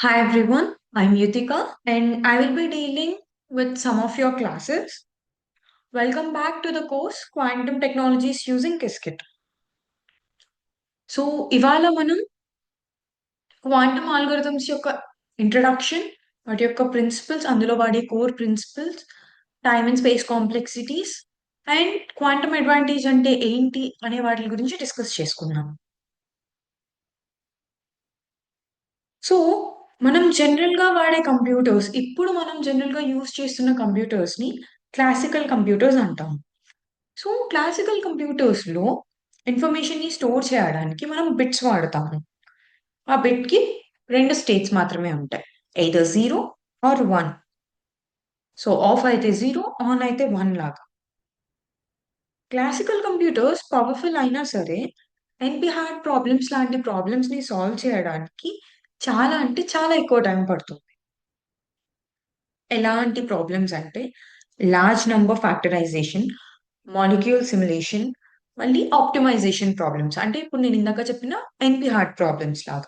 Hi everyone, I'm Yutika and I will be dealing with some of your classes. Welcome back to the course Quantum Technologies using Qiskit. So ఇవాళ మనం quantum algorithms యొక్క introduction, వాటి యొక్క principles, అందులో వాడే core principles, time and space complexities and quantum advantage అంటే ఏంటి అనే వాటి గురించి డిస్కస్ చేసుకుందాం. సో మనం జనరల్‌గా వాడే కంప్యూటర్స్, ఇప్పుడు మనం జనరల్‌గా యూజ్ చేస్తున్న కంప్యూటర్స్‌ని క్లాసికల్ కంప్యూటర్స్ అంటాం. సో, క్లాసికల్ కంప్యూటర్స్‌లో ఇన్ఫర్మేషన్‌ని స్టోర్ చేయడానికి మనం బిట్స్ వాడతాము. ఆ బిట్‌కి 2 స్టేట్స్ మాత్రమే ఉంటాయి. Either 0 or 1. సో, ఆఫ్ అయితే 0, ఆన్ అయితే 1 లాగా. క్లాసికల్ కంప్యూటర్స్ పవర్‌ఫుల్ అయినా సరే, ఎన్‌పి హార్డ్ ప్రాబ్లమ్స్ లాంటి ప్రాబ్లమ్స్‌ని సాల్వ్ చేయడానికి చాలా అంటే చాలా ఎక్కువ టైం పడుతుంది. ఎలాంటి ప్రాబ్లమ్స్ అంటే, large number factorisation, molecule simulation, మళ్ళీ ఆప్టిమైజేషన్ ప్రాబ్లమ్స్. అంటే ఇప్పుడు నేను ఇందాక చెప్పిన ఎన్‌పి హార్డ్ ప్రాబ్లమ్స్ లాగా.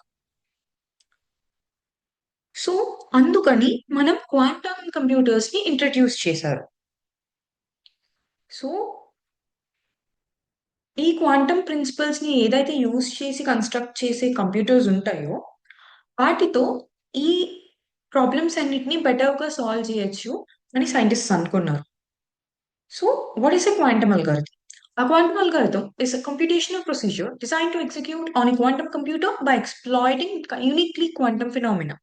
సో, అందుకని మనం క్వాంటమ్ కంప్యూటర్స్‌ని ఇంట్రొడ్యూస్ చేశారు. సో, ఈ క్వాంటమ్ ప్రిన్సిపల్స్‌ని ఏదైతే యూజ్ చేసి కన్‌స్ట్రక్ట్ చేసే కంప్యూటర్స్ ఉంటాయో, వాటితో ఈ ప్రాబ్లమ్స్ అన్నిటిని బెటర్‌గా సాల్వ్ చేయొచ్చు అని సైంటిస్ట్స్ అనుకున్నారు. So, what is a quantum algorithm? A quantum algorithm is a computational procedure designed to execute on a quantum computer by exploiting uniquely quantum phenomena.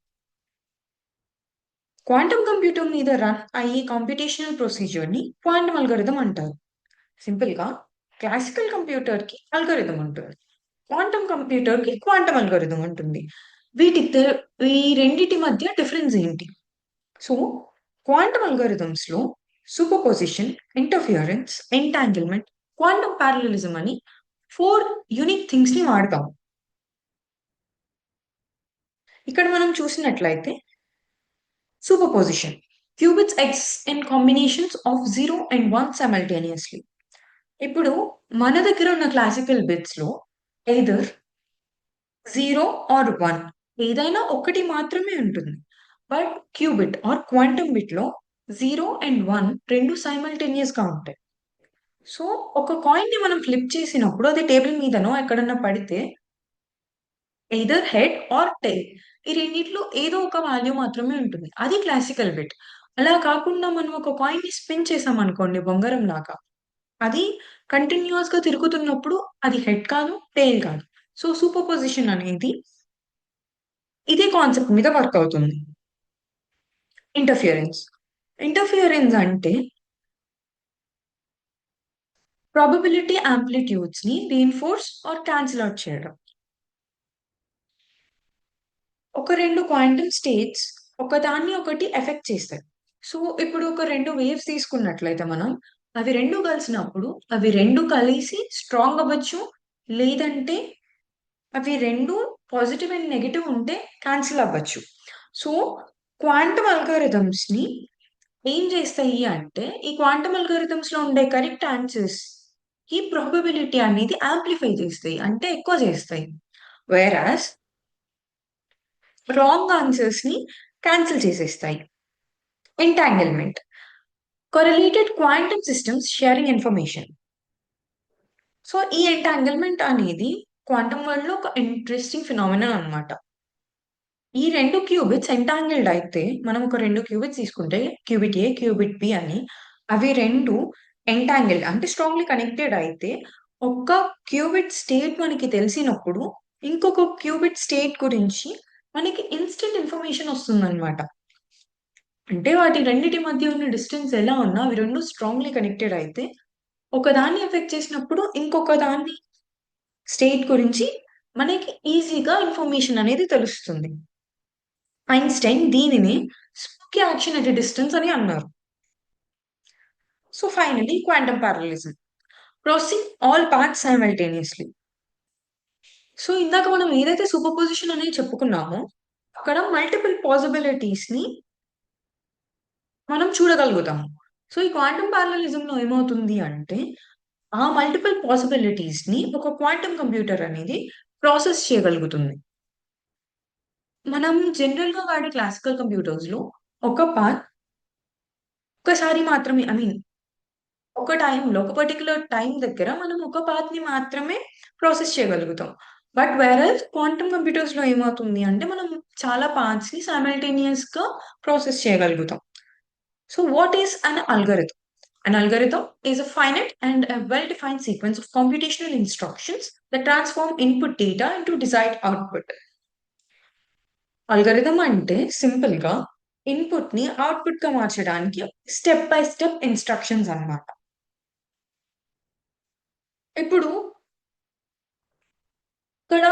Quantum computer మీద run అయ్యే computational ప్రొసీజర్‌ని quantum algorithm అంటారు. సింపుల్‌గా classical కంప్యూటర్‌కి algorithm ఉంటుంది. Quantum కంప్యూటర్‌కి quantum algorithm ఉంటుంది. వీటిద్దరు ఈ రెండిటి మధ్య డిఫరెన్స్ ఏంటి? సో, క్వాంటమ్ అల్గోరిథమ్స్‌లో superposition, interference, entanglement, quantum parallelism అని 4 యూనిక్ థింగ్స్‌ని వాడతాం. ఇక్కడ మనం చూసినట్లయితే superposition. Qubits exist in combinations of 0 and 1 సైమల్టేనియస్‌లీ. ఇప్పుడు మన దగ్గర ఉన్న క్లాసికల్ బిట్స్‌లో ఎయిదర్ 0 ఆర్ 1 ఏదైనా ఒకటి మాత్రమే ఉంటుంది. బట్ క్యూబిట్ ఆర్ క్వాంటమ్ బిట్‌లో 0 అండ్ 1 2 సైమల్టేనియస్‌గా ఉంటాయి. సో, ఒక కాయిన్‌ని మనం ఫ్లిప్ చేసినప్పుడు అది టేబుల్ మీదనో ఎక్కడన్నా పడితే ఎయిదర్ హెడ్ ఆర్ టెయిల్ ఈ రెండిట్లో ఏదో ఒక వాల్యూ మాత్రమే ఉంటుంది. అది క్లాసికల్ బిట్. అలా కాకుండా మనం ఒక కాయిన్‌ని స్పిన్ చేసామనుకోండి బొంగరంలాగా, అది కంటిన్యూయస్‌గా తిరుగుతున్నప్పుడు అది హెడ్ కాదు, టెయిల్ కాదు. సో, సూపర్ పొజిషన్ అనేది ఇదే కాన్సెప్ట్ మీద వర్క్ అవుతుంది. ఇంటర్ఫియరెన్స్. ఇంటర్ఫియరెన్స్ అంటే ప్రాబబిలిటీ యాంప్లిట్యూడ్స్‌ని రీన్ఫోర్స్ ఆర్ కాన్సెల్ ఔట్ చేయడం. ఒక 2 క్వాంటమ్ స్టేట్స్ ఒకదాన్ని ఒకటి ఎఫెక్ట్ చేస్తాయి. సో, ఇప్పుడు ఒక 2 వేవ్స్ తీసుకున్నట్లయితే మనం, అవి 2 కలిసినప్పుడు, అవి 2 కలిసి స్ట్రాంగ్ అవ్వచ్చు. లేదంటే అవి 2 పాజిటివ్ అండ్ నెగెటివ్ ఉంటే కాన్సెల్ అవ్వచ్చు. సో, క్వాంటమ్ అల్గోరిథమ్స్‌ని ఏం చేస్తాయి అంటే, ఈ క్వాంటమ్ అల్గోరిథమ్స్‌లో ఉండే కరెక్ట్ ఆన్సర్స్ ఈ ప్రాబబిలిటీ అనేది యాంప్లిఫై చేస్తాయి. అంటే ఎక్కువ చేస్తాయి. వేరాస్ రాంగ్ ఆన్సర్స్‌ని కాన్సెల్ చేసేస్తాయి. Entanglement. Correlated quantum systems sharing information. So, ఈ ఎంటాంగిల్‌మెంట్ అనేది క్వాంటమ్ వరల్డ్‌లో ఒక ఇంట్రెస్టింగ్ ఫినామినన్ అన్నమాట. ఈ 2 క్యూబిట్స్ ఎంటాంగిల్డ్ అయితే, మనం ఒక 2 క్యూబిట్స్ తీసుకుంటే క్యూబిట్ ఏ, క్యూబిట్ బి అని అవి 2 ఎంటాంగిల్డ్ అంటే స్ట్రాంగ్‌లీ కనెక్టెడ్ అయితే, ఒక్క క్యూబిట్ స్టేట్ మనకి తెలిసినప్పుడు, ఇంకొక క్యూబిట్ స్టేట్ గురించి మనకి ఇన్‌స్టంట్ ఇన్ఫర్మేషన్ వస్తుందన్నమాట. అంటే వాటి రెండిటి మధ్య ఉన్న డిస్టెన్స్ ఎలా ఉన్నా అవి 2 స్ట్రాంగ్‌లీ కనెక్టెడ్ అయితే, ఒకదాన్ని ఎఫెక్ట్ చేసినప్పుడు ఇంకొక దాన్ని స్టేట్ గురించి మనకి ఈజీగా ఇన్ఫర్మేషన్ అనేది తెలుస్తుంది. ఐన్‌స్టైన్ దీనిని spooky action at a distance అని అన్నారు. So, finally quantum parallelism. Processing all parts సైమల్టేనియస్‌లీ. సో, ఇందాక మనం ఏదైతే సూపర్ పొజిషన్ అనేది చెప్పుకున్నామో, అక్కడ మల్టిపుల్ పాసిబిలిటీస్‌ని మనం చూడగలుగుతాము. సో, ఈ క్వాంటమ్ పారలెలిజంలో ఏమవుతుంది అంటే, ఆ మల్టిపుల్ పాసిబిలిటీస్‌ని ఒక క్వాంటమ్ కంప్యూటర్ అనేది ప్రాసెస్ చేయగలుగుతుంది. మనం జనరల్ గా వాడే క్లాసికల్ కంప్యూటర్స్ లో ఒక పాత్ ఒకసారి మాత్రమే, ఐ మీన్ ఒక టైంలో, ఒక పర్టిక్యులర్ టైం దగ్గర మనం ఒక పాత్ ని మాత్రమే ప్రాసెస్ చేయగలుగుతాం. బట్ వేరస్ క్వాంటమ్ కంప్యూటర్స్ లో ఏమవుతుంది అంటే మనం చాలా పాత్స్ ని సైమల్టేనియస్ గా ప్రాసెస్ చేయగలుగుతాం. So what is an algorithm? An algorithm is a finite and a well-defined sequence of computational instructions that transform input data into desired output. Algorithm అంటే simple గా ఇన్పుట్ ని అవుట్పుట్ గా మార్చడానికి step by step instructions అన్నమాట. ఇప్పుడు ఇక్కడ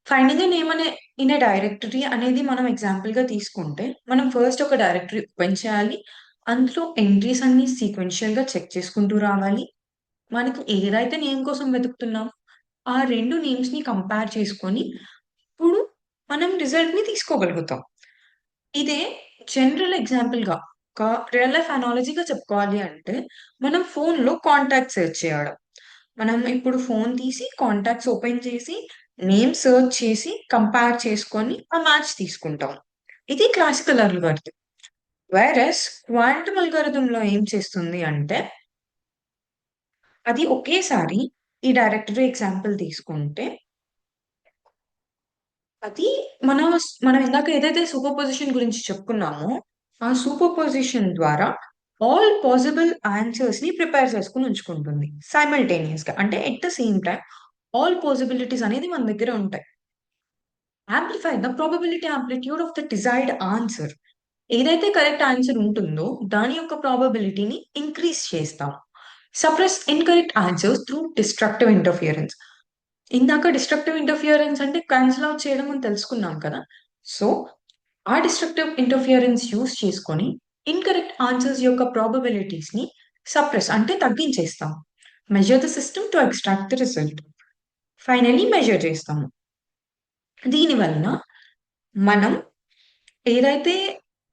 finding a name అనే in a directory అనేది మనం ఎగ్జాంపుల్ గా తీసుకుంటే, మనం ఫస్ట్ ఒక డైరెక్టరీ ఓపెన్ చేయాలి. అందులో ఎంట్రీస్ అన్ని సీక్వెన్షియల్ గా చెక్ చేసుకుంటూ రావాలి. మనకి ఏదైతే నేమ్ కోసం వెతుకుతున్నామో, ఆ 2 నేమ్స్‌ని కంపేర్ చేసుకొని, ఇప్పుడు మనం రిజల్ట్‌ని తీసుకోగలుగుతాం. ఇదే జనరల్ ఎగ్జాంపుల్‌గా ఒక రియల్ లైఫ్ అనాలజీగా చెప్పుకోవాలి అంటే, మనం ఫోన్‌లో కాంటాక్ట్స్ సెర్చ్ చేయడం. మనం ఇప్పుడు ఫోన్ తీసి కాంటాక్ట్స్ ఓపెన్ చేసి, నేమ్ సెర్చ్ చేసి, కంపేర్ చేసుకొని ఆ మ్యాచ్ తీసుకుంటాం. ఇది క్లాసికల్ అల్గోరిథం. వేరస్ క్వాంటమ్ అల్గోరిథంలో ఏం చేస్తుంది అంటే అది ఒకేసారి ఈ డైరెక్టరీ ఎగ్జాంపుల్ తీసుకుంటే, అది మనం ఇందాక ఏదైతే సూపర్ పొజిషన్ గురించి చెప్పుకున్నామో, ఆ సూపర్ పొజిషన్ ద్వారా ఆల్ పాసిబుల్ ఆన్సర్స్‌ని ప్రిపేర్ చేసుకొని ఉంచుకుంటుంది. సైమల్టేనియస్‌గా. అంటే at the same time all possibilities అనేది మన దగ్గర ఉంటాయి. Amplify the probability amplitude of the desired answer. ఏదైతే కరెక్ట్ ఆన్సర్ ఉంటుందో, దాని యొక్క ప్రాబబిలిటీని ఇంక్రీజ్ చేస్తాం. Suppress incorrect answers through destructive interference. ఇందాక డిస్ట్రక్టివ్ ఇంటర్ఫియరెన్స్ అంటే కాన్సెల్ ఔట్ చేయడం అని తెలుసుకున్నాం కదా! సో, ఆ డిస్ట్రక్టివ్ ఇంటర్ఫియరెన్స్ యూజ్ చేసుకొని ఇన్‌కరెక్ట్ ఆన్సర్స్ యొక్క ప్రాబబిలిటీస్‌ని సప్రెస్ అంటే తగ్గించేస్తాం. Measure the system to extract the result. Finally measure చేస్తాము. దీని వలన మనం ఏదైతే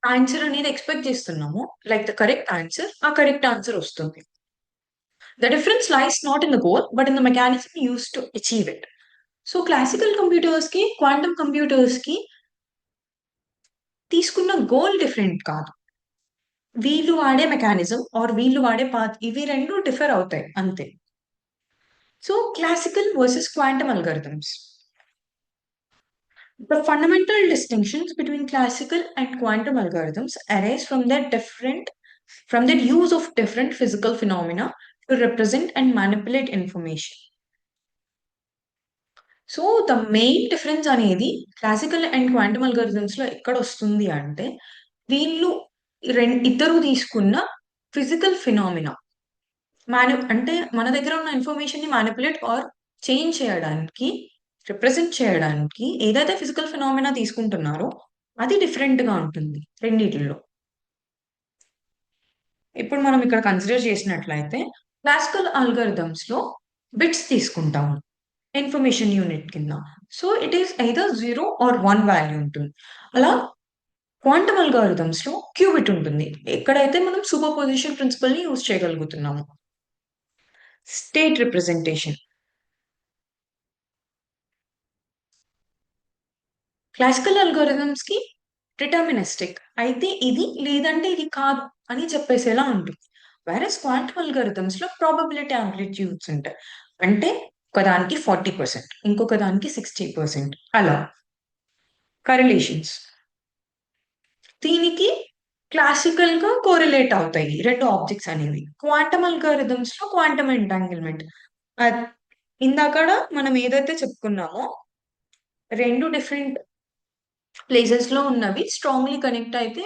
ఆన్సర్ అనేది ఎక్స్‌పెక్ట్ చేస్తున్నామో, లైక్ ద కరెక్ట్ ఆన్సర్, ఆ కరెక్ట్ ఆన్సర్ వస్తుంది. The difference lies not in the goal, but in the mechanism used to achieve it. So, classical కంప్యూటర్స్‌కి, క్వాంటమ్ కంప్యూటర్స్‌కి తీసుకున్న గోల్ డిఫరెంట్ కాదు. వీళ్ళు వాడే మెకానిజం ఆర్ వీళ్ళు వాడే పాత్ ఇవి 2 డిఫర్ అవుతాయి అంతే. So, classical versus quantum algorithms. The fundamental distinctions between classical and quantum algorithms arise from their use of different physical phenomena to represent and manipulate information. So, the main difference అనేది classical and quantum అల్గోరిథమ్స్‌లో ఎక్కడొస్తుంది అంటే, వీళ్ళు ఇద్దరు తీసుకున్న physical phenomena అంటే మన దగ్గర ఉన్న ఇన్ఫర్మేషన్‌ని మానిప్యులేట్ ఆర్ చేంజ్ చేయడానికి, రిప్రజెంట్ చేయడానికి ఏదైతే ఫిజికల్ ఫినామినా తీసుకుంటున్నారో, అది డిఫరెంట్‌గా ఉంటుంది రెండిటిల్లో. ఇప్పుడు మనం ఇక్కడ కన్సిడర్ చేసినట్లయితే, క్లాసికల్ అల్గోరిథమ్స్‌లో బిట్స్ తీసుకుంటాము. ఇన్ఫర్మేషన్ యూనిట్ కింద. So, it is either 0 or 1 value ఉంటుంది. అలా క్వాంటమ్ అల్గోరిథమ్స్‌లో క్యూబిట్ ఉంటుంది. ఎక్కడైతే మనం సూపర్ పొజిషన్ ప్రిన్సిపల్‌ని యూజ్ చేయగలుగుతున్నాము. State representation. క్లాసికల్ అల్గోరిథమ్స్‌కి డిటర్మినిస్టిక్. అయితే ఇది లేదంటే ఇది కాదు అని చెప్పేసేలా ఉంటుంది. వేరస్ క్వాంటమ్ అల్గోరిథమ్స్‌లో ప్రాబబిలిటీ యాంప్లిట్యూడ్స్ ఉంటాయి. అంటే ఒకదానికి 40%, ఇంకొక దానికి 60% అలా. కరిలేషన్స్. దీనికి క్లాసికల్‌గా కోరిలేట్ అవుతాయి 2 ఆబ్జెక్ట్స్ అనేవి. క్వాంటమ్ అల్గారిథమ్స్‌లో క్వాంటమ్ ఎంటాంగిల్‌మెంట్. అద్ ఇందాకడ మనం ఏదైతే చెప్పుకున్నామో 2 డిఫరెంట్ ప్లేసెస్‌లో ఉన్నవి స్ట్రాంగ్‌లీ కనెక్ట్ అయితే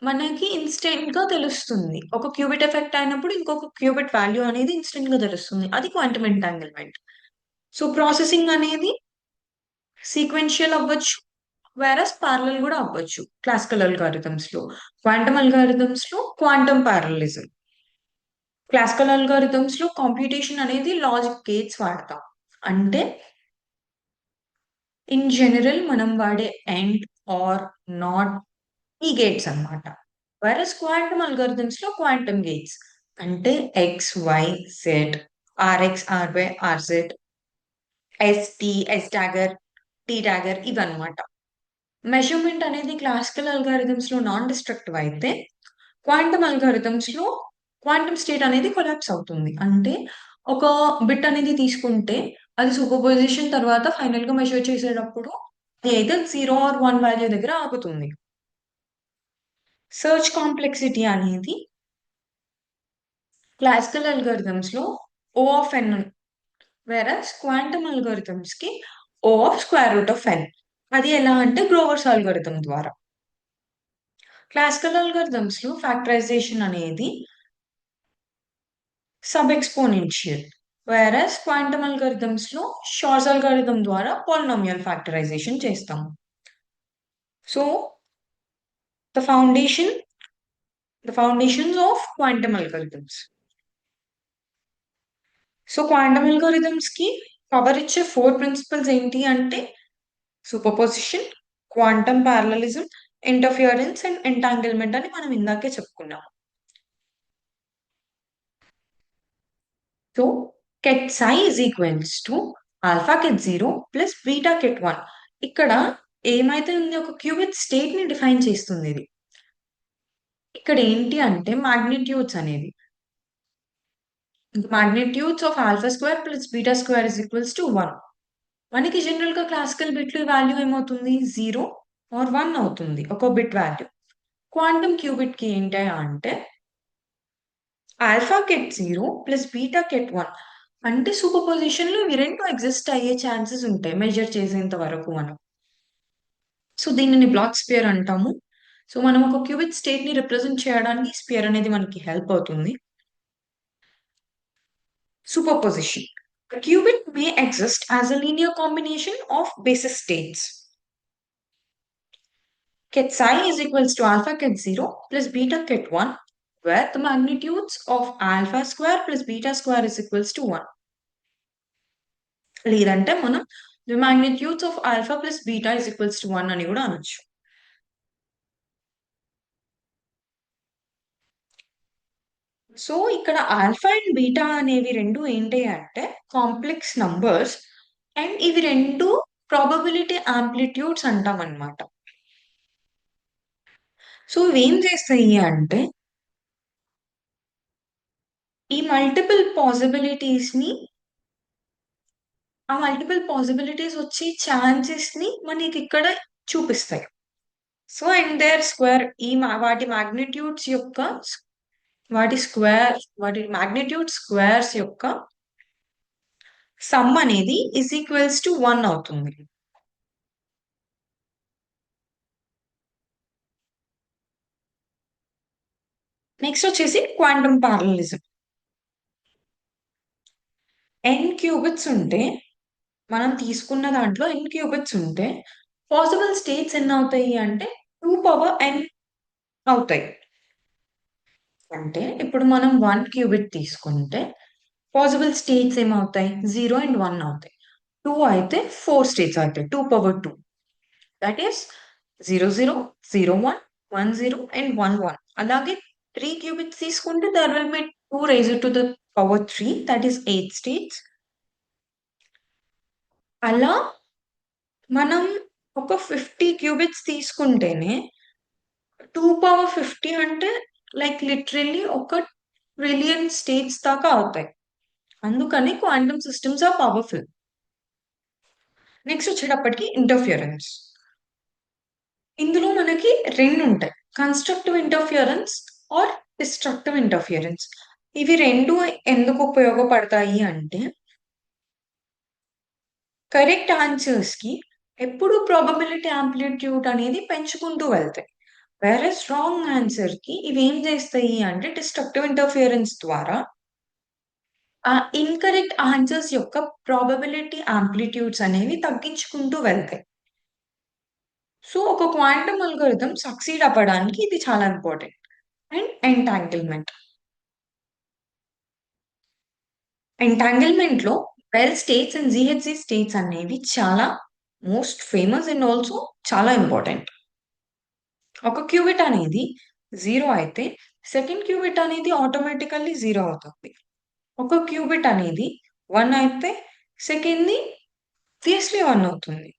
మనకి ఇన్‌స్టంట్‌గా తెలుస్తుంది. ఒక క్యూబిట్ ఎఫెక్ట్ అయినప్పుడు ఇంకొక క్యూబిట్ వాల్యూ అనేది ఇన్‌స్టంట్‌గా తెలుస్తుంది. అది క్వాంటమ్ ఎంటాంగిల్‌మెంట్. సో, ప్రాసెసింగ్ అనేది సీక్వెన్షియల్ అవ్వచ్చు. వేరస్ పారలెల్ గూడా అవ్వచ్చు. క్లాసికల్ అల్గారిథమ్స్‌లో. క్వాంటమ్ అల్గారిథమ్స్‌లో క్వాంటమ్ పారలెలిజం. క్లాసికల్ అల్గారిథమ్స్‌లో కంప్యూటేషన్ అనేది లాజిక్ గేట్స్ వాడతాం. అంటే ఇన్ జనరల్ మనం వాడే అండ్, ఆర్, నాట్ ఈ గేట్స్ అన్నమాట. వేరస్ క్వాంటమ్ అల్గారిథమ్స్‌లో క్వాంటమ్ గేట్స్. అంటే x, y, z, RX, RY, RZ, S, T, S dagger, T dagger ఇవన్నమాట. మెజర్మెంట్ అనేది క్లాసికల్ అల్గారిథమ్స్ లో నాన్ డిస్ట్రక్టివ్ అయితే క్వాంటమ్ అల్గారిథమ్స్ లో క్వాంటమ్ స్టేట్ అనేది కొలాప్స్ అవుతుంది. అంటే ఒక బిట్ అనేది తీసుకుంటే అది సూపర్ పొజిషన్ తర్వాత ఫైనల్ గా మెజర్ చేసేటప్పుడు అది అయితే 0 or 1 వాల్యూ దగ్గర ఆగుతుంది. సర్చ్ కాంప్లెక్సిటీ అనేది క్లాసికల్ అల్గారిథమ్స్ లో O of n, versus quantum algorithms కి O of square root of n. అది ఎలా అంటే గ్రోవర్స్ అల్గారిథం ద్వారా. క్లాసికల్ అల్గారిథమ్స్ లో ఫ్యాక్టరైజేషన్ అనేది sub exponential, versus quantum algorithms లో షార్ట్స్ అల్గారిథం ద్వారా పాలినామియల్ ఫ్యాక్టరైజేషన్ చేస్తాం. So the foundations of quantum algorithms. So quantum algorithms కి పవర్ ఇచ్చే 4 ప్రిన్సిపల్స్ ఏంటి అంటే super position, quantum parallelism, interference and entanglement అని మనం ఇందాకే చెప్పుకున్నాము. So ket psi is equals to alpha ket 0 plus beta ket 1. ఇక్కడ ఏమైతే ఉంది, ఒక క్యూబిట్ స్టేట్ ని డిఫైన్ చేస్తుంది ఇది. ఇక్కడ ఏంటి అంటే మాగ్నిట్యూడ్స్ అనేది magnitudes of alpha square plus beta square is equals to 1. మనకి జనరల్ గా క్లాసికల్ బిట్లు వాల్యూ ఏమవుతుంది, 0 or 1 అవుతుంది ఒక బిట్ వాల్యూ. క్వాంటమ్ క్యూబిట్ కి ఏంటి అంటే ఆల్ఫా కెట్ 0 ప్లస్ బీటా కెట్ 1. అంటే సూపర్ పొజిషన్ లో ఇవి రెండు ఎగ్జిస్ట్ అయ్యే ఛాన్సెస్ ఉంటాయి మెజర్ చేసేంత వరకు మనం. సో దీనిని బ్లాక్ స్పియర్ అంటాము. సో మనం ఒక క్యూబిట్ స్టేట్ ని రిప్రజెంట్ చేయడానికి స్పియర్ అనేది మనకి హెల్ప్ అవుతుంది. Superposition. A qubit may exist as a linear combination of basis states. Ket psi is equals to alpha ket 0 plus beta ket 1, where the magnitudes of alpha square plus beta square is equals to 1. లేదంటే మనం the magnitudes of alpha plus beta is equals to 1 అని కూడా అనొచ్చు. So ఇక్కడ alpha and beta అనేవి రెండు ఏంటి అంటే కాంప్లెక్స్ నంబర్స్ అండ్ ఇవి రెండు ప్రాబబిలిటీ ఆంప్లిట్యూడ్స్ అంటాం అన్నమాట. సో ఇవేం చేస్తాయి అంటే ఈ మల్టిపుల్ పాసిబిలిటీస్ వచ్చే ఛాన్సెస్ ని మనకి ఇక్కడ చూపిస్తాయి. సో అండ్ దేర్ స్క్వేర్ వాటి మాగ్నిట్యూడ్ స్క్వేర్స్ యొక్క సమ్ అనేది ఇస్ ఈక్వల్స్ టు 1 అవుతుంది. నెక్స్ట్ వచ్చేసి క్వాంటమ్ పారలలిజం. n క్యూబిట్స్ ఉంటే మనం తీసుకున్న దాంట్లో n క్యూబిట్స్ ఉంటే పాసిబుల్ స్టేట్స్ ఎన్ని అవుతాయి అంటే 2n అవుతాయి. అంటే ఇప్పుడు మనం 1 క్యూబిట్ తీసుకుంటే పాసిబుల్ స్టేట్స్ ఏమవుతాయి, 0 and 1 అవుతాయి. 2 అయితే 4 స్టేట్స్ అవుతాయి, 2/2. That is 0 0 0 1 1 0 and 1 1. అలాగే 3 క్యూబిట్స్ తీసుకుంటే there will be 2 raised to the power 3, that is 8 states. అలా మనం ఒక 50 క్యూబిట్స్ తీసుకుంటేనే 2/50 అంటే లైక్ లిటరల్లీ ఒక ట్రిలియన్ స్టేట్స్ దాకా అవుతాయి. అందుకని quantum systems are powerful. Next వచ్చేటప్పటికి ఇంటర్ఫియరెన్స్. ఇందులో మనకి రెండు ఉంటాయి, constructive interference or destructive interference. ఇవి రెండు ఎందుకు ఉపయోగపడతాయి అంటే కరెక్ట్ ఆన్సర్స్ కి ఎప్పుడు ప్రాబబిలిటీ ఆంప్లిట్యూడ్ అనేది పెంచుకుంటూ వెళ్తాయి. వేరే రాంగ్ ఆన్సర్ కి ఇవి ఏం చేస్తాయి అంటే డిస్ట్రక్టివ్ ఇంటర్ఫియరెన్స్ ద్వారా ఆ ఇన్కరెక్ట్ ఆన్సర్స్ యొక్క ప్రాబబిలిటీ ఆంప్లిట్యూడ్స్ అనేవి తగ్గించుకుంటూ వెళ్తాయి. సో ఒక క్వాంటమ్ అల్గోరిథం సక్సీడ్ అవ్వడానికి ఇది చాలా ఇంపార్టెంట్. అండ్ ఎంటాంగిల్మెంట్ లో bell states and GHC states అనేవి చాలా మోస్ట్ ఫేమస్ అండ్ ఆల్సో చాలా ఇంపార్టెంట్. ఒక క్యూబిట్ అనేది 0 అయితే సెకండ్ క్యూబిట్ అనేది ఆటోమేటికల్లీ 0 అవుతుంది. ఒక క్యూబిట్ అనేది 1 అయితే సెకండ్ ది ఆబ్వియస్లీ 1 అవుతుంది.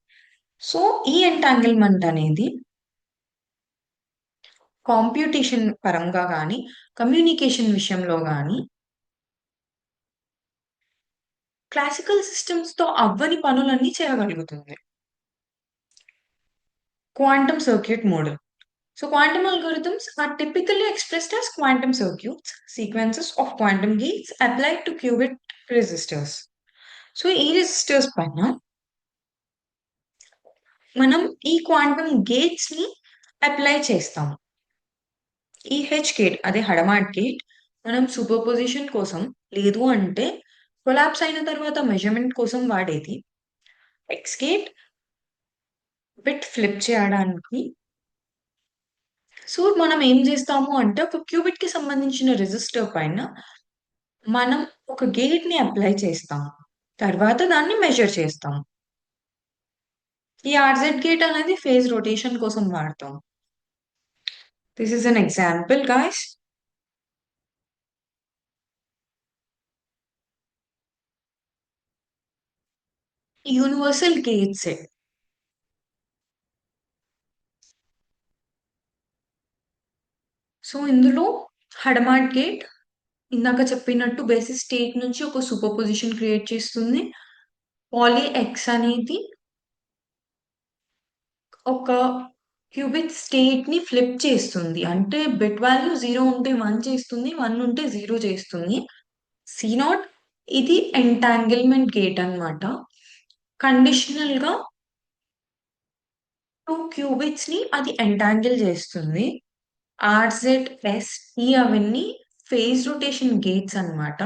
సో ఈ ఎంటాంగిల్మెంట్ అనేది కాంప్యూటేషన్ పరంగా కానీ కమ్యూనికేషన్ విషయంలో కానీ క్లాసికల్ సిస్టమ్స్ తో అవ్వని పనులన్నీ చేయగలుగుతుంది. Quantum circuit model. So quantum algorithms are typically expressed as quantum circuits, sequences of quantum gates applied to qubit resistors. So ఈ రెసిస్టర్స్ పైన మనం ఈ క్వాంటమ్ గేట్స్ ని అప్లై చేస్తాం. ఈ హెచ్ గేట్ అదే హడమాట్ గేట్ మనం సూపర్ పొజిషన్ కోసం లేదు అంటే కొలాప్స్ అయిన తర్వాత మెజర్మెంట్ కోసం వాడేది. ఎక్స్ గేట్ బిట్ ఫ్లిప్ చేయడానికి. సో మనం ఏం చేస్తాము అంటే ఒక క్యూబిట్ కి సంబంధించిన రెసిస్టర్ పైన మనం ఒక గేట్ ని అప్లై చేస్తాం. తర్వాత దాన్ని మెజర్ చేస్తాం. ఈ ఆర్జెడ్ గేట్ అనేది ఫేజ్ రొటేషన్ కోసం వాడతాం. This is an example guys. Universal gate set. So ఇందులో హడమాట్ గేట్ ఇందాక చెప్పినట్టు బేసిస్ స్టేట్ నుంచి ఒక సూపర్ పొజిషన్ క్రియేట్ చేస్తుంది. పాలీ ఎక్స్ అనేది ఒక క్యూబిట్ స్టేట్ ని ఫ్లిప్ చేస్తుంది. అంటే బిట్ వాల్యూ 0 ఉంటే 1 చేస్తుంది, 1 ఉంటే 0 చేస్తుంది. సి నాట్ ఇది ఎంటాంగిల్మెంట్ గేట్ అన్నమాట. కండిషనల్ గా 2 క్యూబిట్స్ ని అది ఎంటాంగిల్ చేస్తుంది. ఆర్జెడ్ ఎస్ ఈ అవన్నీ ఫేజ్ రొటేషన్ గేట్స్ అన్నమాట.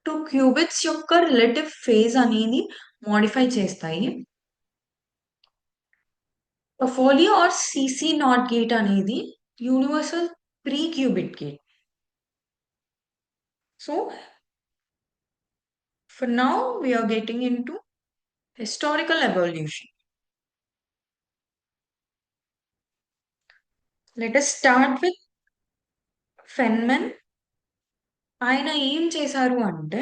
2 క్యూబిట్స్ యొక్క రిలేటివ్ ఫేజ్ అనేది మోడిఫై చేస్తాయి. ఫోలియో ఆర్ సిసి నాట్ గేట్ అనేది universal 3 qubit gate. So for now we are getting into historical evolution. Let us start with Feynman. ఆయన ఏం చేశారు అంటే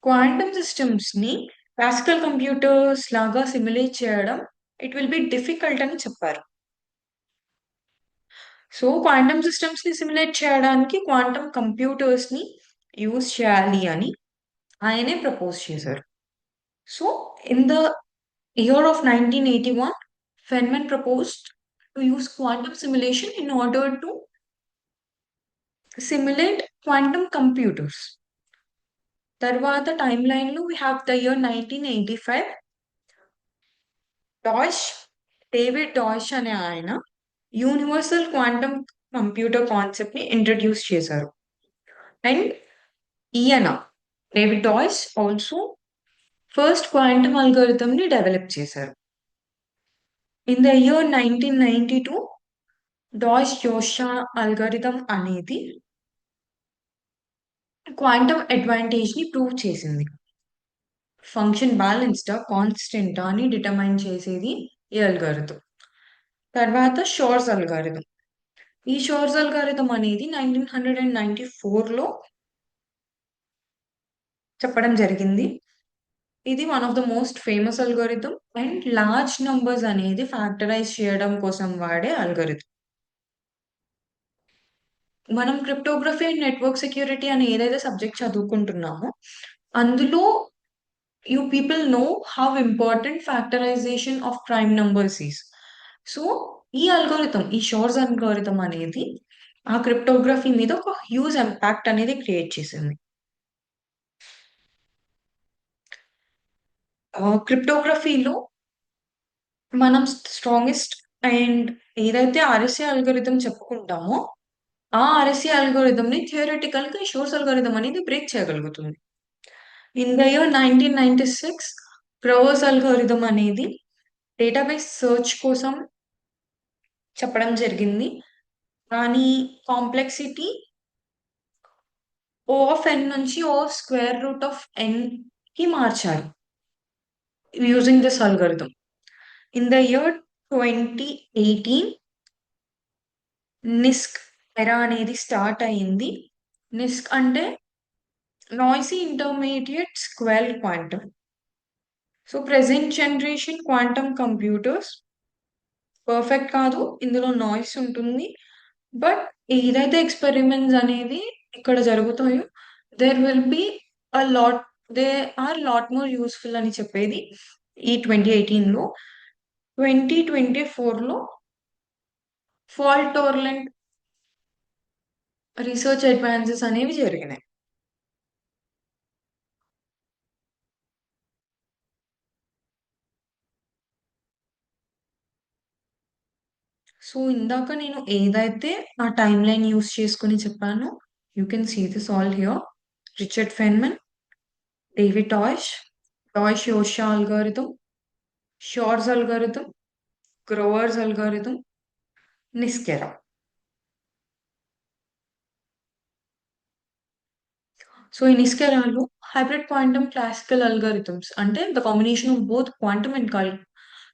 క్వాంటమ్ సిస్టమ్స్ ని క్లాసికల్ కంప్యూటర్స్ లాగా సిమ్యులేట్ చేయడం ఇట్ విల్ బి డిఫికల్ట్ అని చెప్పారు. సో క్వాంటమ్ సిస్టమ్స్ ని సిమ్యులేట్ చేయడానికి క్వాంటమ్ కంప్యూటర్స్ ని యూజ్ చేయాలి అని ఆయనే ప్రపోజ్ చేశారు. So in the year of 1981 Feynman proposed to use quantum simulation in order to simulate quantum computers. తర్వాత టైమ్ లైన్ లో we have the year 1985. Deutsch David Deutsch అనే ఆయన యూనివర్సల్ క్వాంటమ్ కంప్యూటర్ కాన్సెప్ట్ ని introduce చేశారు. And ఈయన David Deutsch also first quantum algorithm ని develop చేశారు. In the year 1992 Deutsch Jozsa algorithm అనేది క్వాంటమ్ అడ్వాంటేజ్ ని ప్రూవ్ చేసింది. ఫంక్షన్ బ్యాలెన్స్డా కాన్స్టెంటా అని డిటర్మైన్ చేసేది ఈ అల్గారిథం. తర్వాత షోర్స్ అల్గారిథం. ఈ షోర్స్ అల్గారిథం అనేది 1994లో చెప్పడం జరిగింది. ఇది one of the most famous algorithm and large numbers అనేది ఫ్యాక్టరైజ్ చేయడం కోసం వాడే అల్గారిథం. మనం క్రిప్టోగ్రఫీ అండ్ నెట్వర్క్ సెక్యూరిటీ అని ఏదైతే సబ్జెక్ట్ చదువుకుంటున్నామో అందులో you people know how important factorization of prime numbers is. So ఈ అల్గోరిథం ఈ షోర్స్ అల్గోరిథం అనేది ఆ క్రిప్టోగ్రఫీ మీద ఒక హ్యూజ్ ఇంపాక్ట్ అనేది క్రియేట్ చేసింది. క్రిప్టోగ్రఫీలో మనం స్ట్రాంగెస్ట్ అండ్ ఏదైతే ఆర్ఎస్ఏ అల్గోరిథం చెప్పుకుంటామో ఆ ఆర్ఎస్ఏ అల్గోరిథం ని థియరిటికల్ గా షోర్స్ అల్గోరిథం అనేది బ్రేక్ చేయగలుగుతుంది. In the year 1996 Grover's algorithm అనేది డేటాబేస్ సెర్చ్ కోసం చెప్పడం జరిగింది. దాని కాంప్లెక్సిటీ ఓ ఆఫ్ ఎన్ నుంచి O square root of n కి మార్చారు using this algorithm. In the year 2018 NISQ era అనేది స్టార్ట్ అయింది. నిస్క్ అంటే noisy intermediate square quantum. So present generation quantum computers perfect కాదు. ఇందులో నాయిస్ ఉంటుంది. బట్ ఏదైతే ఎక్స్పెరిమెంట్స్ అనేవి ఇక్కడ జరుగుతాయో there will be a lot they are lot more useful అని చెప్పేది ఈ 2018లో. 2024లో ఫాల్ట్ టోర్లెంట్ రీసెర్చ్ అడ్వాన్సెస్ అనేవి జరిగినాయి. సో ఇందాక నేను ఏదైతే ఆ టైమ్ లైన్ యూస్ చేసుకుని చెప్పానో you can see this all here. Richard Feynman, David Deutsch Jozsa algorithm, Shor's algorithm, Grover's algorithm, NISQ era. So ఈ నిస్కెరాలో హైబ్రిడ్ క్వాంటమ్ క్లాసికల్ అల్గారిథమ్స్ అంటే the combination of both quantum and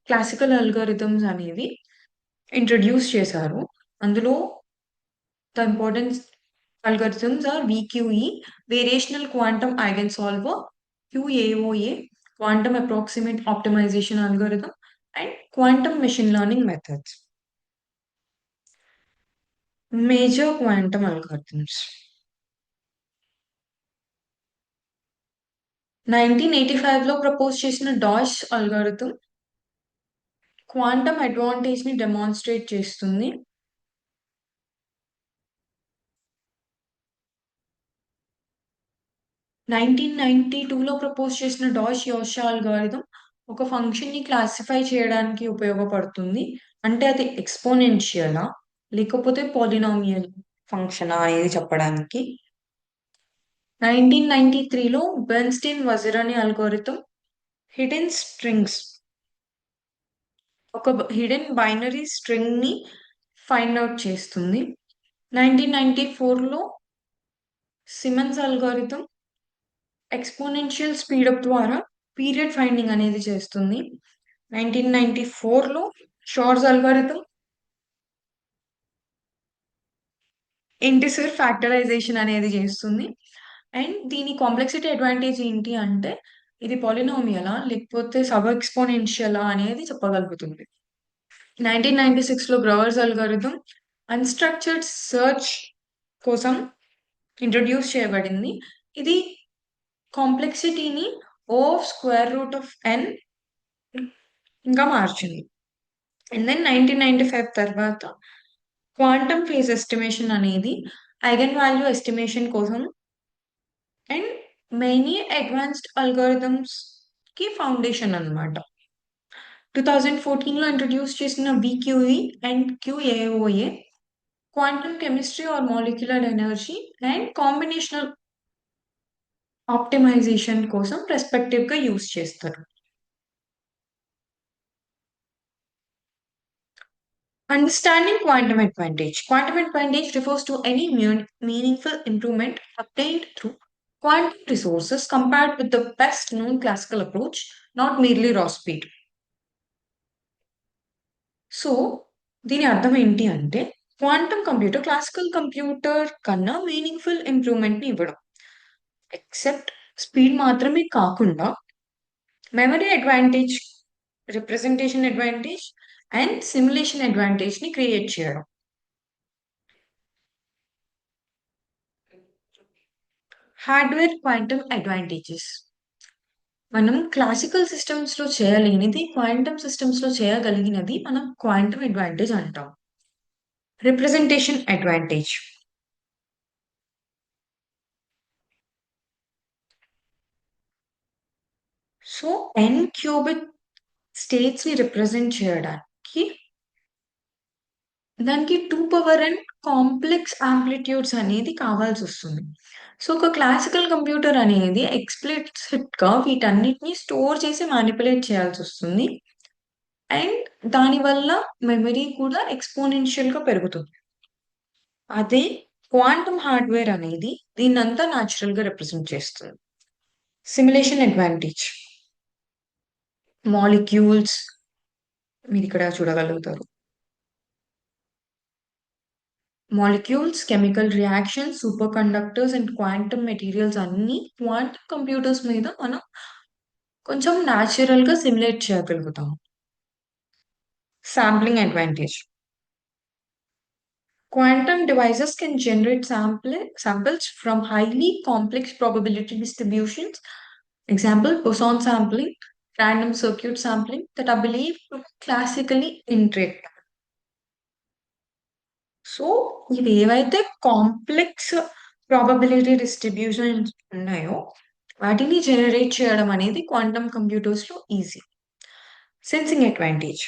classical algorithms అనేవి introduce చేశారు. అందులో the importance algorithms are VQE, Variational Quantum Eigensolver, QAOA, Quantum Approximate Optimization Algorithm, and Quantum Machine Learning Methods. Major quantum algorithms. 1985లో propose చేసిన Deutsch algorithm quantum advantage ని demonstrate చేస్తుంది. 1992లో propose చేసిన Deutsch Jozsa algorithm ఒక function ని classify చేయడానికి ఉపయోగపడుతుంది. అంటే అది ఎక్స్పోనెన్షియలా లేకపోతే పాలినామియల్ ఫంక్షనా అనేది చెప్పడానికి. 1993లో బెర్న్స్టైన్ వజిరాని అల్గోరిథం హిడెన్ స్ట్రింగ్స్ ఒక హిడెన్ బైనరీ స్ట్రింగ్ ని ఫైండ్ అవుట్ చేస్తుంది. 1994లో సిమన్స్ అల్గోరిథం ఎక్స్పోనెన్షియల్ స్పీడప్ ద్వారా పీరియడ్ ఫైండింగ్ అనేది చేస్తుంది. 1994లో షార్ట్స్ అల్గోరిథం ఇంటిజర్ ఫ్యాక్టరైజేషన్ అనేది చేస్తుంది. అండ్ దీని కాంప్లెక్సిటీ అడ్వాంటేజ్ ఏంటి అంటే ఇది పాలినామియలా లేకపోతే సబ్ ఎక్స్పోనెన్షియలా అనేది చెప్పగలుగుతుంది. 1996లో గ్రోవర్స్ అల్గోరిథం అన్‌స్ట్రక్చర్డ్ సెర్చ్ కోసం ఇంట్రొడ్యూస్ చేయబడింది. ఇది కాంప్లెక్సిటీని O of square root of n ఇంకా మార్చింది. అండ్ దెన్ 1995 తర్వాత క్వాంటమ్ ఫేజ్ ఎస్టిమేషన్ అనేది ఐగన్ వాల్యూ ఎస్టిమేషన్ కోసం అండ్ మెనీ అడ్వాన్స్డ్ అల్గోరిథమ్స్ కి ఫౌండేషన్ అన్నమాట. 2014లో ఇంట్రొడ్యూస్ చేసిన VQE and QAOA quantum chemistry or molecular energy and combinatorial optimisation కోసం రెస్పెక్టివ్ గా యూస్ చేస్తారు. Understanding quantum advantage. Quantum advantage refers to any meaningful improvement obtained through quantum resources compared with the best known classical approach, not merely raw speed. So దీని అర్థం ఏంటి అంటే quantum computer classical computer కన్నా meaningful improvement ని ఇవ్వడం. Except speed మాత్రమే కాకుండా memory advantage, representation advantage and simulation advantage ని క్రియేట్ చేయడం. Hardware quantum advantages. మనం క్లాసికల్ సిస్టమ్స్ లో చేయలేనిది క్వాంటమ్ సిస్టమ్స్ లో చేయగలిగినది మనం క్వాంటమ్ అడ్వాంటేజ్ అంటాం. Representation advantage. So n cubic states ని రిప్రజెంట్ చేయడానికి దానికి 2 పవర్ n కాంప్లెక్స్ ఆంప్లిట్యూడ్స్ అనేది కావాల్సి వస్తుంది. సో ఒక క్లాసికల్ కంప్యూటర్ అనేది ఎక్స్ప్లిసిట్ గా వీటన్నిటిని స్టోర్ చేసి మానిపులేట్ చేయాల్సి వస్తుంది. అండ్ దానివల్ల మెమరీ కూడా ఎక్స్పోనెన్షియల్ గా పెరుగుతుంది. అదే క్వాంటమ్ హార్డ్వేర్ అనేది దీన్నంతా న్యాచురల్ గా రిప్రజెంట్ చేస్తుంది. Simulation advantage. మాలిక్యూల్స్ మీరు ఇక్కడ చూడగలుగుతారు. Molecules, chemical reactions, super conductors and quantum materials అన్ని క్వాంటమ్ కంప్యూటర్స్ మీద మనం కొంచెం న్యాచురల్గా సిమ్యులేట్ చేయగలుగుతాం. Sampling advantage. Quantum devices can generate samples from highly complex probability distributions. Example, boson sampling, random circuit sampling that are believed to be classically incorrect. So ఇవి ఏవైతే complex probability distributions ఉన్నాయో వాటిని generate చేయడం అనేది quantum computers లో easy. Sensing advantage.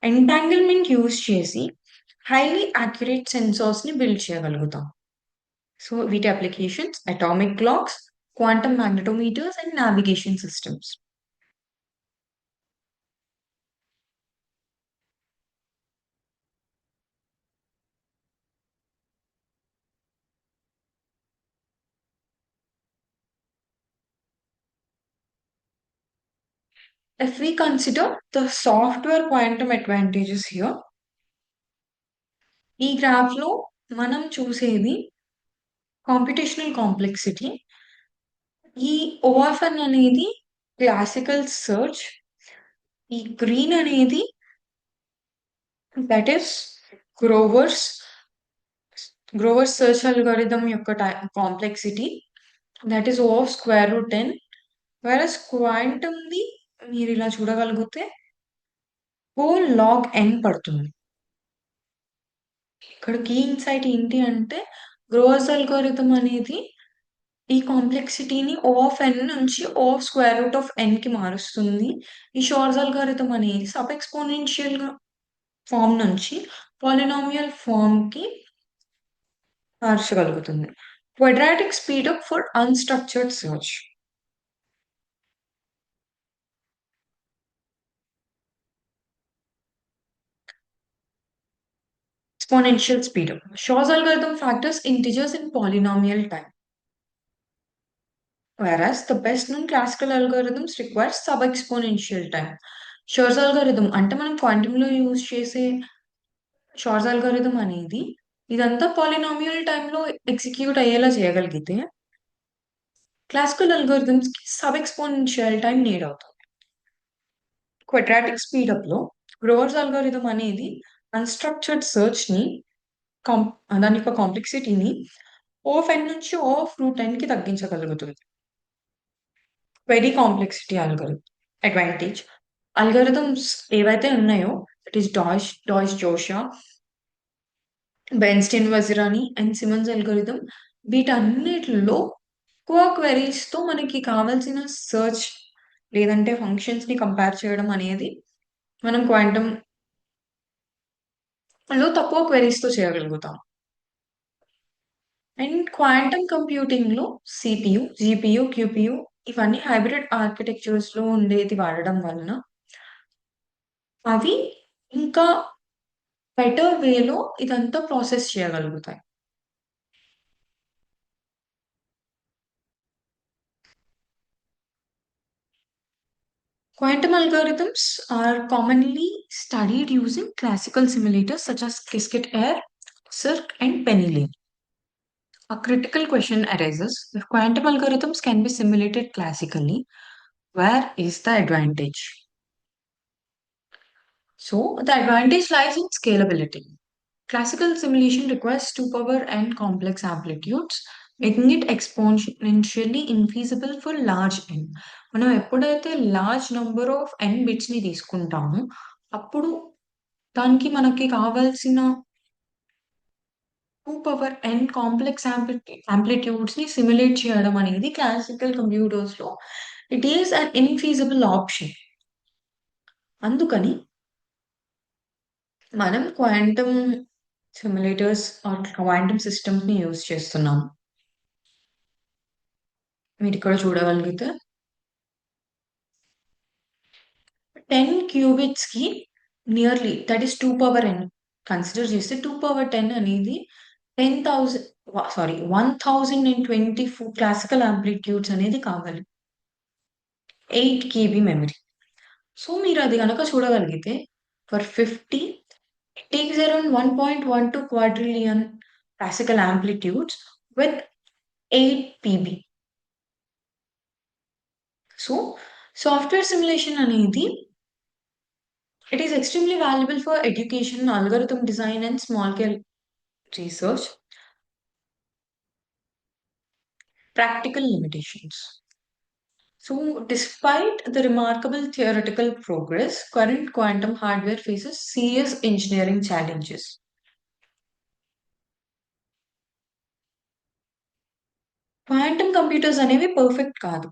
Entanglement use చేసి highly accurate sensors ని build చేయగలుగుతాం. సో వీటి applications atomic clocks, quantum magnetometers and navigation systems. If we consider the software quantum advantages here, ఈ గ్రాఫ్ లో మనం చూసేది కాంపిటేషనల్ కాంప్లెక్సిటీ. ఈ ఓఆర్ఎన్ అనేది క్లాసికల్ సెర్చ్. ఈ గ్రీన్ అనేది that is Grover's Grover's search algorithm యొక్క complexity, that is O square root 10. Versus క్వాంటమ్ది మీరు ఇలా చూడగలిగితే హోల్ లాగ్ ఎన్ పడుతుంది. ఇక్కడ కీ ఇన్సైట్ ఏంటి అంటే గ్రోవర్స్ అల్గోరిథం అనేది ఈ కాంప్లెక్సిటీని ఓ ఆఫ్ ఎన్ నుంచి O of square root of n కి మారుస్తుంది. ఈ షోర్స్ అల్గోరిథం అనేది సబ్ ఎక్స్పోనెన్షియల్ ఫామ్ నుంచి పాలినామియల్ ఫామ్ కి మార్చగలుగుతుంది. Quadratic speedup for unstructured search. Exponential speedup. Shaw's algorithm factors integers in polynomial time, whereas the best known classical algorithms require sub-exponential time. షోర్స్ algorithm అంటే మనం క్వాంటంలో use చేసే షోర్స్ algorithm అనేది ఇదంతా polynomial టైంలో execute అయ్యేలా చేయగలిగితే క్లాసికల్ అల్గోరిథమ్స్ కి సబ్ ఎక్స్పోనెన్షియల్ టైం నీడ్ అవుతుంది. క్వాడ్రాటిక్ స్పీడప్ లో గ్రోవర్స్ అల్గోరిథం అనేది అన్స్ట్రక్చర్డ్ సెర్చ్ ని దాని యొక్క కాంప్లెక్సిటీని ఓ ఆఫ్ ఎన్ నుంచి ఓ ఆఫ్ రూట్ ఎన్ కి తగ్గించగలుగుతుంది. Very complexity algorithm advantage. Algorithms ఏవైతే ఉన్నాయో it is Deutsch Jozsa, Bernstein Vazirani and Simon's algorithm, వీటన్నిటిలో ఎక్కువ క్వెరీస్ తో మనకి కావాల్సిన సెర్చ్ లేదంటే ఫంక్షన్స్ ని కంపేర్ చేయడం అనేది మనం క్వాంటమ్ లో తక్కువ క్వెరీస్ తో చేయగలుగుతాం. అండ్ క్వాంటమ్ కంప్యూటింగ్ లో సిపియు, జిపియు, క్యూపియు ఇవన్నీ హైబ్రిడ్ ఆర్కిటెక్చర్స్ లో ఉండేది వాడడం వలన అవి ఇంకా బెటర్ వేలో ఇదంతా process చేయగలుగుతాయి. Quantum algorithms are commonly studied using classical simulators such as Qiskit-Air, Cirq, and Penny. A critical question arises: if quantum algorithms can be simulated classically, where is the advantage? So, the advantage lies in scalability. Classical simulation requires 2 power n complex amplitudes, making it exponentially infeasible for large n. మనం ఎప్పుడైతే large number of n bits ని తీసుకుంటామో అప్పుడు దానికి మనకి కావాల్సిన 2 power n complex amplitudes ని simulate చేయడం అనేది క్లాసికల్ కంప్యూటర్స్ లో ఇట్ ఈస్ అన్ ఇన్ఫీజిబుల్ ఆప్షన్. అందుకని మనం quantum simulators are quantum systems ని యూజ్ చేస్తున్నాం. మీరు ఇక్కడ చూడగలిగితే 10 క్యూబిట్స్ కి nearly that is 2 power n consider చేస్తే 2 పవర్ 10 అనేది 1024 క్లాసికల్ ఆంప్లిట్యూడ్స్ అనేది కావాలి 8 కేబీ మెమరీ. సో మీరు అది కనుక చూడగలిగితే for 50 it takes around 1.12 quadrillion classical amplitudes with 8 PB. So software simulation అనేది it is extremely valuable for education, algorithm design, and small scale research. Practical limitations. So, despite the remarkable theoretical progress, current quantum hardware faces serious engineering challenges. Quantum computers అనేవి perfect కాదు.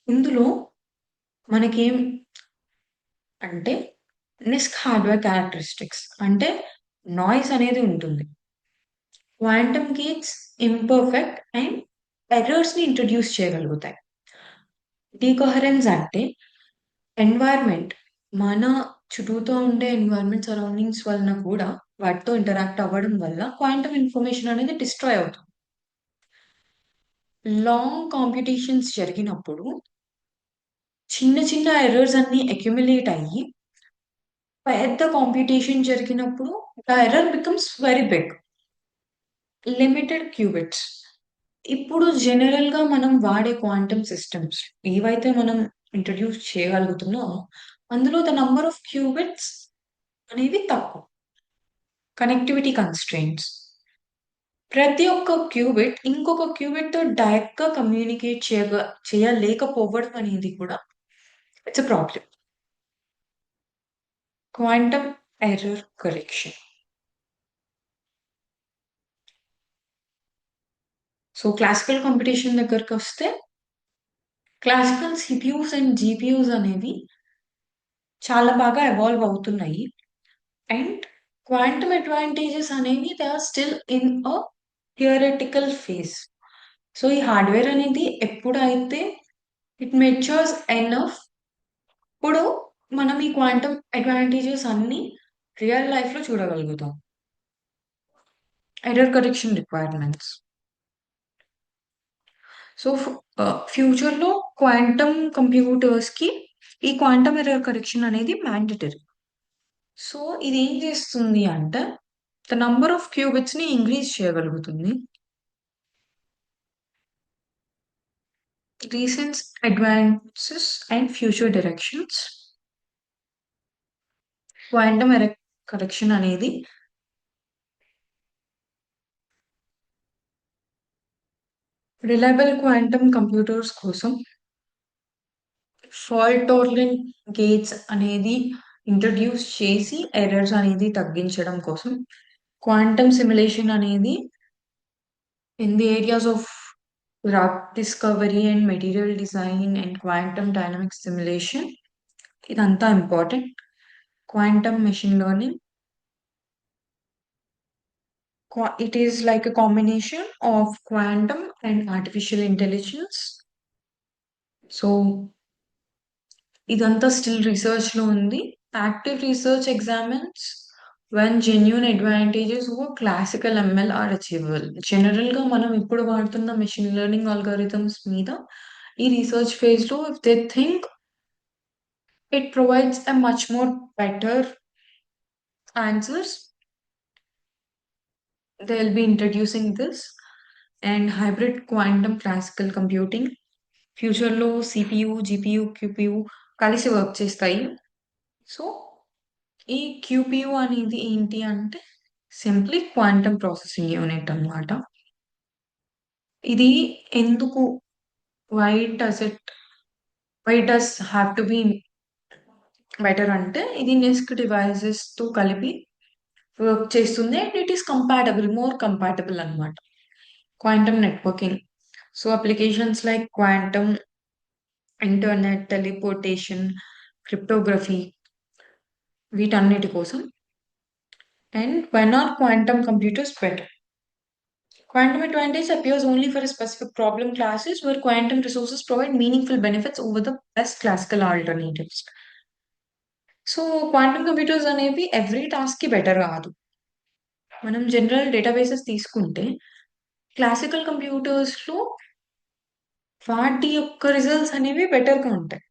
ఇందులో మనకేం అంటే నిస్క్ hardware characteristics అంటే noise అనేది ఉంటుంది. Quantum gates imperfect and errors ని introduce చేయగలుగుతాయి. డీకోహరెన్స్ అంటే ఎన్వైర్న్మెంట్ మన చుట్టూతో ఉండే ఎన్వైర్న్మెంట్ సరౌండింగ్స్ వలన కూడా వాటితో ఇంటరాక్ట్ అవ్వడం వల్ల క్వాంటమ్ ఇన్ఫర్మేషన్ అనేది డిస్ట్రాయ్ అవుతుంది. లాంగ్ కాంపిటీషన్స్ జరిగినప్పుడు చిన్న చిన్న ఎర్రర్స్ అన్ని అక్యుములేట్ అయ్యి పెద్ద కాంపిటీషన్ జరిగినప్పుడు the error becomes very big. Limited qubits. ఇప్పుడు జనరల్‌గా మనం వాడే క్వాంటమ్ సిస్టమ్స్ ఏవైతే మనం ఇంట్రొడ్యూస్ చేయగలుగుతున్నామో, అందులో ద నంబర్ ఆఫ్ క్యూబిట్స్ అనేవి తక్కువ. Connectivity constraints. ప్రతి ఒక్క క్యూబిట్ ఇంకొక క్యూబిట్‌తో డైరెక్ట్‌గా కమ్యూనికేట్ చేయలేకపోవడం అనేది కూడా it's a problem. Quantum error correction. So, classical competition దగ్గరకొస్తే క్లాసికల్ సీపీయూస్ అండ్ జీపీయూస్ అనేవి చాలా బాగా ఎవాల్వ్ అవుతున్నాయి. అండ్ క్వాంటమ్ అడ్వాంటేజెస్ అనేవి they are still in a theoretical phase. So, ఈ హార్డ్‌వేర్ అనేది ఎప్పుడైతే ఇట్ మెచ్యూర్స్ ఎనఫ్ ఇప్పుడు మనం ఈ క్వాంటమ్ అడ్వాంటేజెస్ అన్నీ రియల్ లైఫ్‌లో చూడగలుగుతాం. Error correction requirements. సో, ఫ్యూచర్‌లో క్వాంటమ్ కంప్యూటర్స్‌కి ఈ క్వాంటమ్ ఎర్రర్ కరెక్షన్ అనేది మ్యాండేటరీ. సో, ఇదేం చేస్తుంది అంటే ద నంబర్ ఆఫ్ క్యూబిట్స్‌ని ఇంక్రీజ్ చేయగలుగుతుంది. Recent advances and future directions. Quantum error correction అనేది రిలయబుల్ క్వాంటమ్ కంప్యూటర్స్ కోసం ఫాల్ట్ టోలరెంట్ గేట్స్ అనేది ఇంట్రొడ్యూస్ చేసి ఎర్రర్స్ అనేది తగ్గించడం కోసం క్వాంటమ్ సిమ్యులేషన్ అనేది in the areas of drug discovery and material design and quantum dynamics simulation ఇదంతా important. Quantum machine learning it is like a combination of quantum and artificial intelligence. So ఇదంతా still రీసెర్చ్‌లో ఉంది. Active research examines when genuine advantages over classical ML are achievable. జనరల్‌గా మనం ఇప్పుడు వాడుతున్న machine learning algorithms మీద ఈ research ఫేజ్‌లో if they think it provides a much more better answers, they will be introducing this. And hybrid quantum classical computing ఫ్యూచర్‌లో CPU, GPU, క్యూపీయూ కలిసి work చేస్తాయి. సో, ఈ క్యూపీయూ అనేది ఏంటి అంటే సింప్లీ క్వాంటమ్ ప్రాసెసింగ్ యూనిట్ అన్నమాట. ఇది ఎందుకు why does it why does have to be better అంటే ఇది నిస్క్ డివైసెస్‌తో కలిపి వర్క్ చేస్తుంది. And it is compatible, more compatible అన్నమాట. Quantum networking. So, applications like quantum internet, teleportation, cryptography వీటన్నిటి కోసం. And when are quantum computers better? Quantum advantage appears only for specific problem classes where quantum resources provide meaningful benefits over the best classical alternatives. So, quantum computers అనేవి every టాస్క్‌కి better కాదు. మనం general databases తీసుకుంటే classical కంప్యూటర్స్‌లో వాటి యొక్క results అనేవి బెటర్‌గా ఉంటాయి.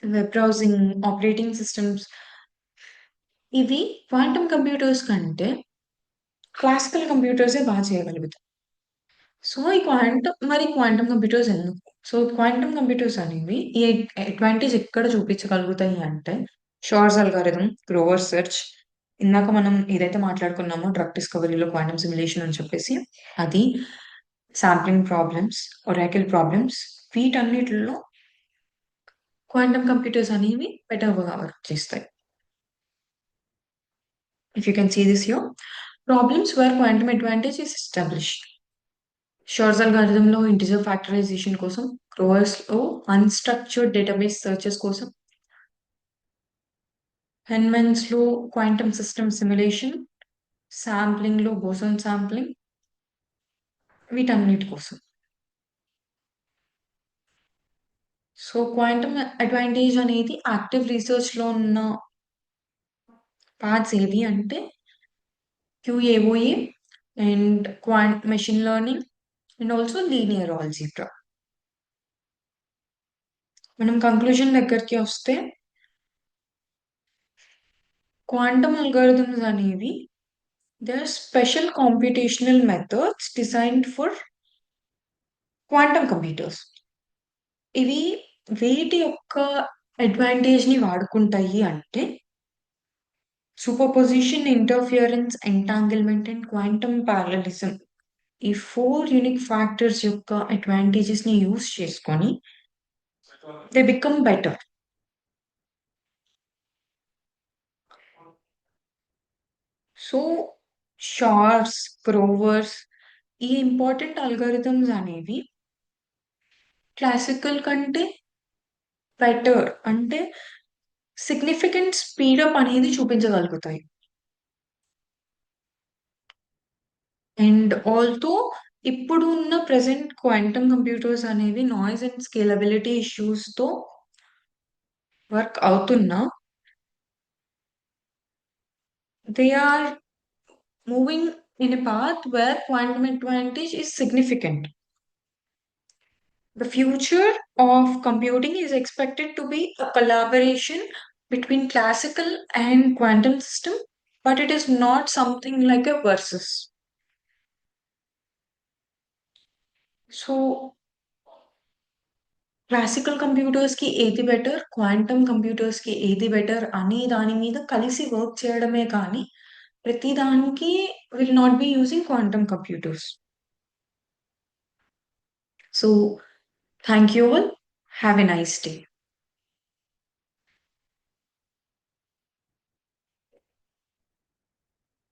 Web browsing, operating systems ఇవి క్వాంటమ్ కంప్యూటర్స్ కంటే క్లాసికల్ కంప్యూటర్సే చేయగలుగుతాయి. సో, ఈ క్వాంటమ్ కంప్యూటర్స్ ఎందుకు? సో, క్వాంటమ్ కంప్యూటర్స్ అనేవి ఈ అడ్వాంటేజ్ ఎక్కడ చూపించగలుగుతాయి అంటే, షార్స్ అల్గారిథం, గ్రోవర్ సెర్చ్, ఇందాక మనం ఏదైతే మాట్లాడుకున్నామో డ్రగ్ డిస్కవరీలో క్వాంటమ్ సిమ్యులేషన్ అని చెప్పేసి, అది సాంప్లింగ్ ప్రాబ్లమ్స్, ఒరాకిల్ ప్రాబ్లమ్స్, వీటన్నిటిలో క్వాంటమ్ కంప్యూటర్స్ అనేవి బెటర్‌గా వర్క్ చేస్తాయి. If you can see this here, problems where quantum advantage is established. Shor's అల్గారిథంలో ఇంటిజర్ ఫ్యాక్టరైజేషన్ కోసం, క్రోవర్స్‌లో అన్‌స్ట్రక్చర్డ్ డేటాబేస్ సెర్చెస్ కోసం, హెన్‌మన్స్‌లో క్వాంటమ్ సిస్టమ్ సిమ్యులేషన్, శాంప్లింగ్‌లో బోసోన్ శాంప్లింగ్, వీటన్నిటి కోసం. సో, క్వాంటమ్ అడ్వాంటేజ్ అనేది యాక్టివ్ రీసెర్చ్‌లో ఉన్న పార్ట్స్ ఏవి అంటే QAOA and machine learning and also linear algebra. మనం కంక్లూజన్ దగ్గరికి వస్తే క్వాంటమ్ అల్గారిథమ్స్ అనేవి they are special computational methods designed for quantum computers. ఇవి వేటి యొక్క అడ్వాంటేజ్‌ని వాడుకుంటాయి అంటే superposition, interference, entanglement and quantum parallelism. ఈ 4 యూనిక్ ఫ్యాక్టర్స్ యొక్క అడ్వాంటేజెస్‌ని యూజ్ చేసుకొని they become better. So, Shor's, Grover's ఈ ఇంపార్టెంట్ అల్గారిథమ్స్ అనేవి క్లాసికల్ కంటే బెటర్ అంటే సిగ్నిఫికెంట్ స్పీడప్ అనేది చూపించగలుగుతాయి. అండ్ ఆల్తో ఇప్పుడు ఉన్న ప్రెజెంట్ క్వాంటమ్ కంప్యూటర్స్ అనేవి నాయిస్ అండ్ స్కేలబిలిటీ ఇష్యూస్‌తో వర్క్ అవుతున్నా they are moving in a path where quantum advantage is significant. The future of computing is expected to be a collaboration between classical and quantum system, but it is not something like a versus. So, classical కంప్యూటర్స్‌కి ఏది better, quantum కంప్యూటర్స్‌కి ఏది better అనే దాని మీద కలిసి work చేయడమే కానీ, ప్రతి దానికి will not be using quantum computers. So, thank you all. Have a nice day.